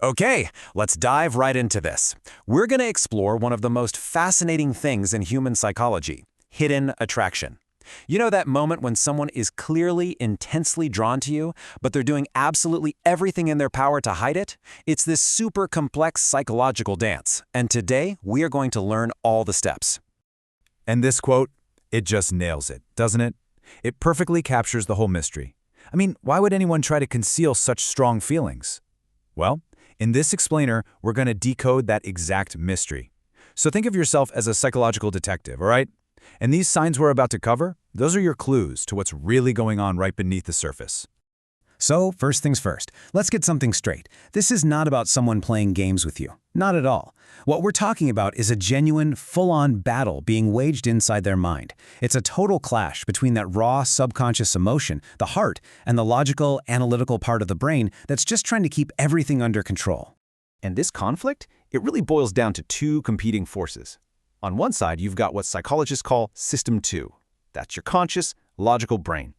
Okay, let's dive right into this. We're going to explore one of the most fascinating things in human psychology, hidden attraction. You know that moment when someone is clearly intensely drawn to you, but they're doing absolutely everything in their power to hide it? It's this super complex psychological dance, and today we are going to learn all the steps. And this quote, it just nails it, doesn't it? It perfectly captures the whole mystery. I mean, why would anyone try to conceal such strong feelings? Well, in this explainer, we're going to decode that exact mystery. So think of yourself as a psychological detective, all right? And these signs we're about to cover, those are your clues to what's really going on right beneath the surface. So, first things first, let's get something straight. This is not about someone playing games with you. Not at all. What we're talking about is a genuine, full-on battle being waged inside their mind. It's a total clash between that raw, subconscious emotion, the heart, and the logical, analytical part of the brain that's just trying to keep everything under control. And this conflict, it really boils down to two competing forces. On one side, you've got what psychologists call System 2. That's your conscious, logical brain.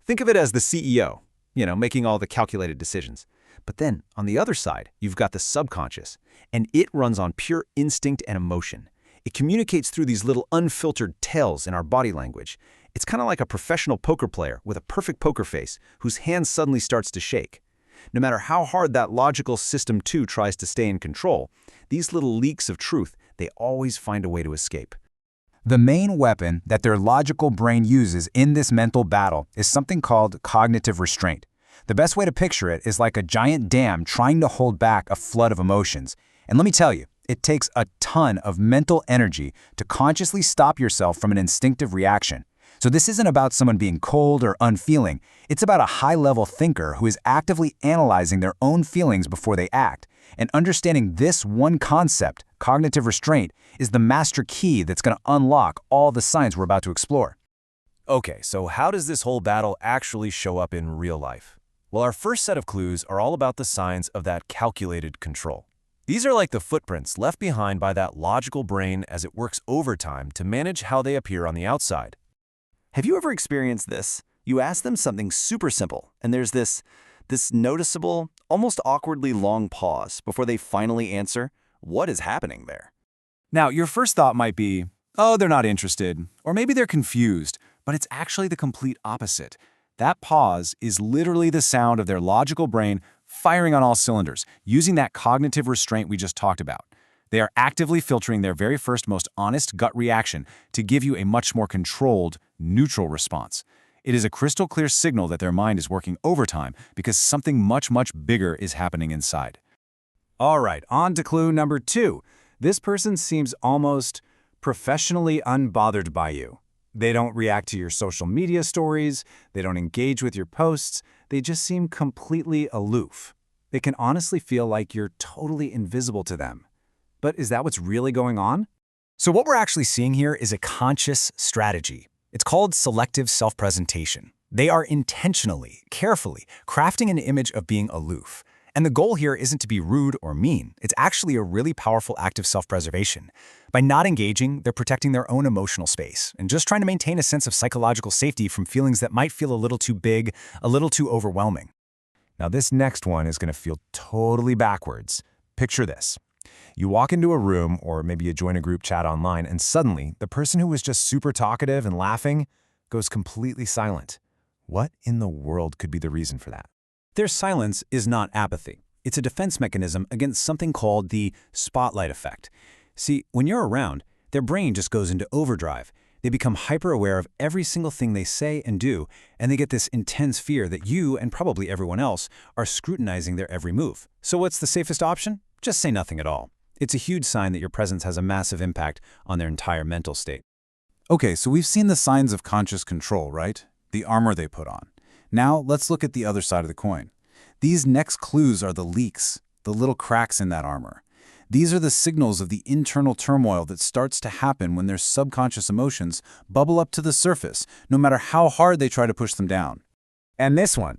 Think of it as the CEO. Making all the calculated decisions. But then, on the other side, you've got the subconscious, and it runs on pure instinct and emotion. It communicates through these little unfiltered tells in our body language. It's kind of like a professional poker player with a perfect poker face whose hand suddenly starts to shake. No matter how hard that logical System 2 tries to stay in control, these little leaks of truth, they always find a way to escape. The main weapon that their logical brain uses in this mental battle is something called cognitive restraint. The best way to picture it is like a giant dam trying to hold back a flood of emotions. And let me tell you, it takes a ton of mental energy to consciously stop yourself from an instinctive reaction. So this isn't about someone being cold or unfeeling. It's about a high-level thinker who is actively analyzing their own feelings before they act. And understanding this one concept, cognitive restraint, is the master key that's going to unlock all the signs we're about to explore. Okay, so how does this whole battle actually show up in real life? Well, our first set of clues are all about the signs of that calculated control. These are like the footprints left behind by that logical brain as it works overtime to manage how they appear on the outside. Have you ever experienced this? You ask them something super simple, and there's this noticeable, almost awkwardly long pause before they finally answer. What is happening there? Now, your first thought might be, oh, they're not interested, or maybe they're confused, but it's actually the complete opposite. That pause is literally the sound of their logical brain firing on all cylinders, using that cognitive restraint we just talked about. They are actively filtering their very first, most honest gut reaction to give you a much more controlled, neutral response. It is a crystal clear signal that their mind is working overtime because something much, much bigger is happening inside. All right, on to clue number 2. This person seems almost professionally unbothered by you. They don't react to your social media stories, they don't engage with your posts, they just seem completely aloof. They can honestly feel like you're totally invisible to them. But is that what's really going on? So what we're actually seeing here is a conscious strategy. It's called selective self-presentation. They are intentionally, carefully crafting an image of being aloof. And the goal here isn't to be rude or mean. It's actually a really powerful act of self-preservation. By not engaging, they're protecting their own emotional space and just trying to maintain a sense of psychological safety from feelings that might feel a little too big, a little too overwhelming. Now, this next one is going to feel totally backwards. Picture this. You walk into a room, or maybe you join a group chat online, and suddenly, the person who was just super talkative and laughing goes completely silent. What in the world could be the reason for that? Their silence is not apathy. It's a defense mechanism against something called the spotlight effect. See, when you're around, their brain just goes into overdrive. They become hyper-aware of every single thing they say and do, and they get this intense fear that you, and probably everyone else, are scrutinizing their every move. So what's the safest option? Just say nothing at all. It's a huge sign that your presence has a massive impact on their entire mental state. Okay, so we've seen the signs of conscious control, right? The armor they put on. Now, let's look at the other side of the coin. These next clues are the leaks, the little cracks in that armor. These are the signals of the internal turmoil that starts to happen when their subconscious emotions bubble up to the surface, no matter how hard they try to push them down. And this one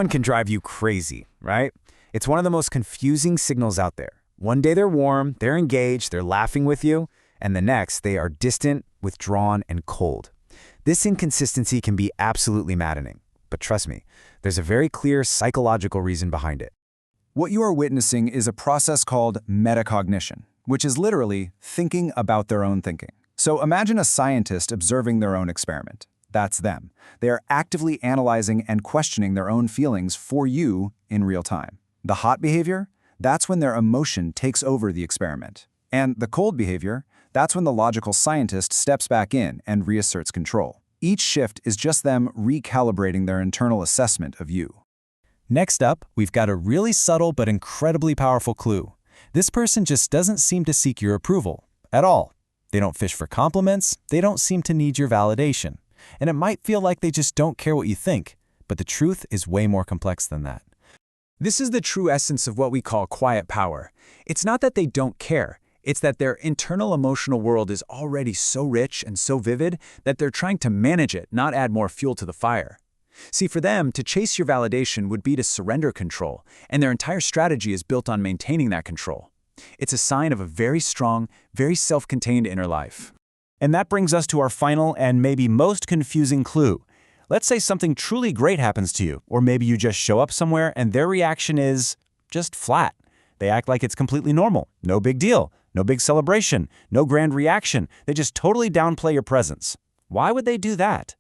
can drive you crazy, right? It's one of the most confusing signals out there. One day they're warm, they're engaged, they're laughing with you, and the next they are distant, withdrawn, and cold. This inconsistency can be absolutely maddening. But trust me, there's a very clear psychological reason behind it. What you are witnessing is a process called metacognition, which is literally thinking about their own thinking. So imagine a scientist observing their own experiment. That's them. They are actively analyzing and questioning their own feelings for you in real time. The hot behavior? That's when their emotion takes over the experiment. And the cold behavior? That's when the logical scientist steps back in and reasserts control. Each shift is just them recalibrating their internal assessment of you. Next up, we've got a really subtle but incredibly powerful clue. This person just doesn't seem to seek your approval at all. They don't fish for compliments, they don't seem to need your validation. And it might feel like they just don't care what you think, but the truth is way more complex than that. This is the true essence of what we call quiet power. It's not that they don't care. It's that their internal emotional world is already so rich and so vivid that they're trying to manage it, not add more fuel to the fire. See, for them, to chase your validation would be to surrender control, and their entire strategy is built on maintaining that control. It's a sign of a very strong, very self-contained inner life. And that brings us to our final and maybe most confusing clue. Let's say something truly great happens to you, or maybe you just show up somewhere and their reaction is just flat. They act like it's completely normal, no big deal, no big celebration, no grand reaction. They just totally downplay your presence. Why would they do that?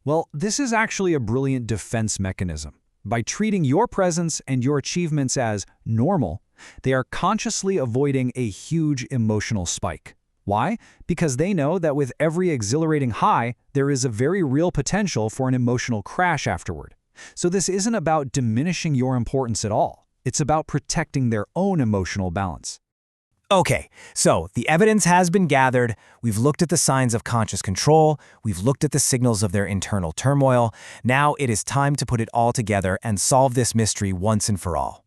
Well, this is actually a brilliant defense mechanism. By treating your presence and your achievements as normal, they are consciously avoiding a huge emotional spike. Why? Because they know that with every exhilarating high, there is a very real potential for an emotional crash afterward. So this isn't about diminishing your importance at all. It's about protecting their own emotional balance. Okay, so the evidence has been gathered, we've looked at the signs of conscious control, we've looked at the signals of their internal turmoil. Now it is time to put it all together and solve this mystery once and for all.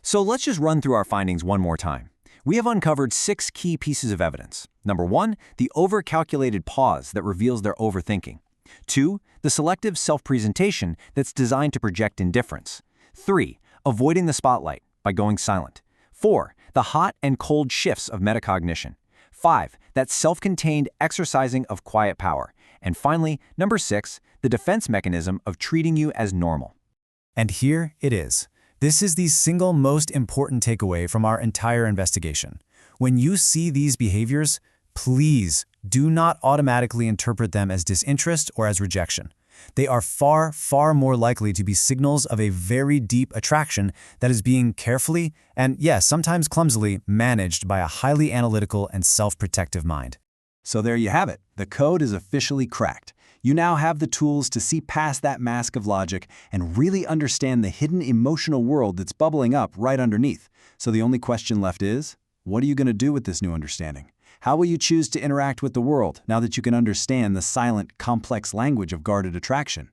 So let's just run through our findings one more time. We have uncovered 6 key pieces of evidence. Number 1, the over-calculated pause that reveals their overthinking. 2, the selective self-presentation that's designed to project indifference. 3, avoiding the spotlight by going silent. 4, the hot and cold shifts of metacognition. 5, that self-contained exercising of quiet power. And finally, number 6, the defense mechanism of treating you as normal. And here it is. This is the single most important takeaway from our entire investigation. When you see these behaviors, please do not automatically interpret them as disinterest or as rejection. They are far, far more likely to be signals of a very deep attraction that is being carefully and, yes, sometimes clumsily managed by a highly analytical and self-protective mind. So there you have it. The code is officially cracked. You now have the tools to see past that mask of logic and really understand the hidden emotional world that's bubbling up right underneath. So the only question left is, what are you going to do with this new understanding? How will you choose to interact with the world now that you can understand the silent, complex language of guarded attraction?